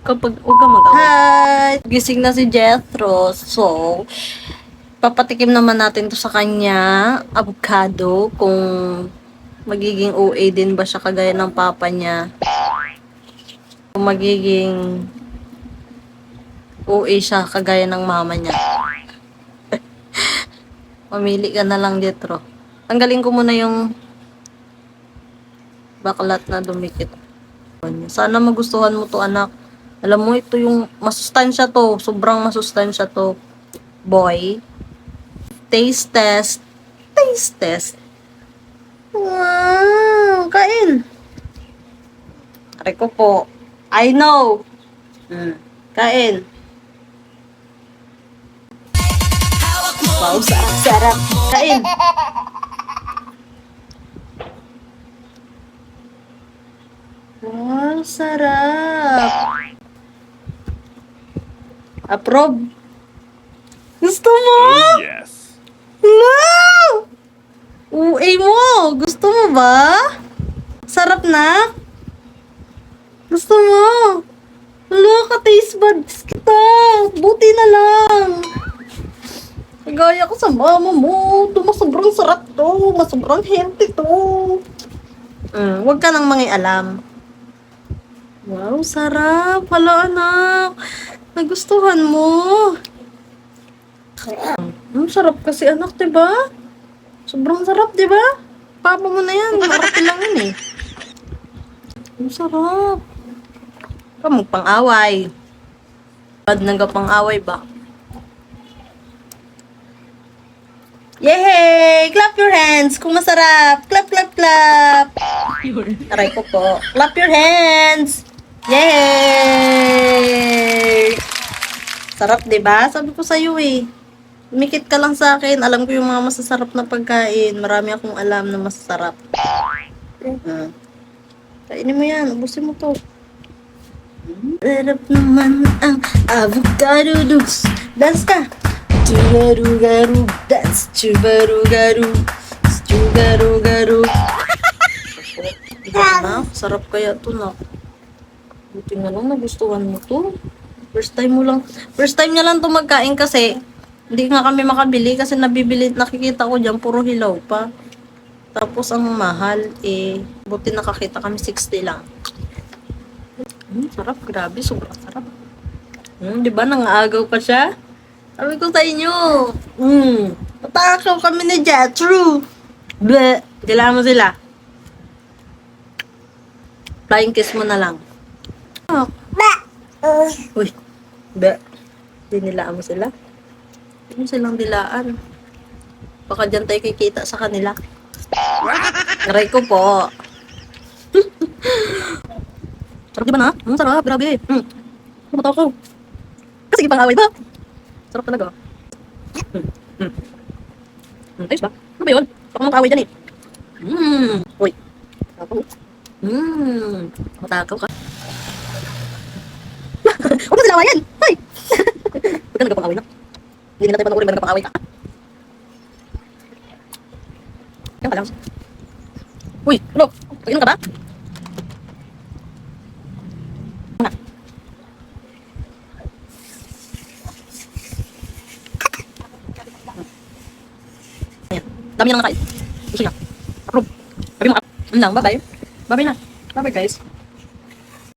Kapag huwag ka mag-away. Hi! Gising na si Jethro. So, papatikim naman natin to sa kanya. Avocado. Kung magiging OA din ba siya kagaya ng papa niya. Kung magiging OA siya kagaya ng mama niya. Mamili ka na lang, Jethro. Tanggalin ko muna yung baklat na dumikit. Sana magustuhan mo to, anak. Alam mo, ito yung masustansya to. Sobrang masustansya to. Boy. Taste test. Taste test. Wow! Kain. Aray ko po. I know. Kain. Wow, sarap. Kain. Wow, sarap. Approve. Gusto mo? Yes. Wow! Uy mo. Gusto mo ba? Sarap na? Gusto mo? Wala ka, taste buds kita. Buti na lang. Kagaya ko sa mama mo. Ito, sobrang sarap to. Sobrang healthy to. Huwag ka nang mangialam. Wow, sarap. Hala, anak. Nagustuhan mo. Sarap kasi, anak, diba? Sobrang sarap, diba? Papa mo na yan. Marapin lang yun eh. Ang sarap. Kamang pang-away. Bad nang pang-away ba? Yay! Clap your hands kung masarap. Clap, clap, clap. Aray ko po. Clap your hands. Yay! Sarap, diba? Sabi ko sa'yo eh. Umikit ka lang sa akin. Alam ko yung mga masasarap na pagkain. Marami akong alam na masasarap. Kainin mo yan. Ubusin mo to. Sarap naman ang avocado juice. Dance ka. Chugaru-garu. Dance. Chugaru-garu. Chugaru-garu. Anak, sarap kaya to na. Buti nga lang, nagustuhan mo to. First time niya lang to magkain kasi hindi nga kami makabili kasi nakikita ko dyan, puro hilaw pa. Tapos ang mahal, buti nakakita kami 60 lang. Sarap, grabe, sobrang sarap. Di ba, nangaagaw pa siya? Sabi ko sa inyo, patakaw kami ni Jethro. Bleh, dilaan mo sila. Flying kiss mo na lang. Uy, dinilaan mo sila? Hindi mo silang dilaan. Baka dyan tayo kikita sa kanila. Aray ko po. Sarap diba na? Sarap, grabe. Matawa ko. Sige, pang-away ba? Sarap talaga. Taste ba? Ano ba yun? Baka mong away dyan eh. Uy. Ako. Matakaw ka. Huwag mo silawayan! Hoy! Huwag ka nagpang-away na. Hindi nila tayo panukurin ba nagpang-away ka? Yan ka lang. Uy! Ano? Pag-inom ka ba? Ayan. Dami niya lang nakain. Gusto niya. Approve. Sabi mo, bye-bye. Bye-bye na. Bye-bye guys.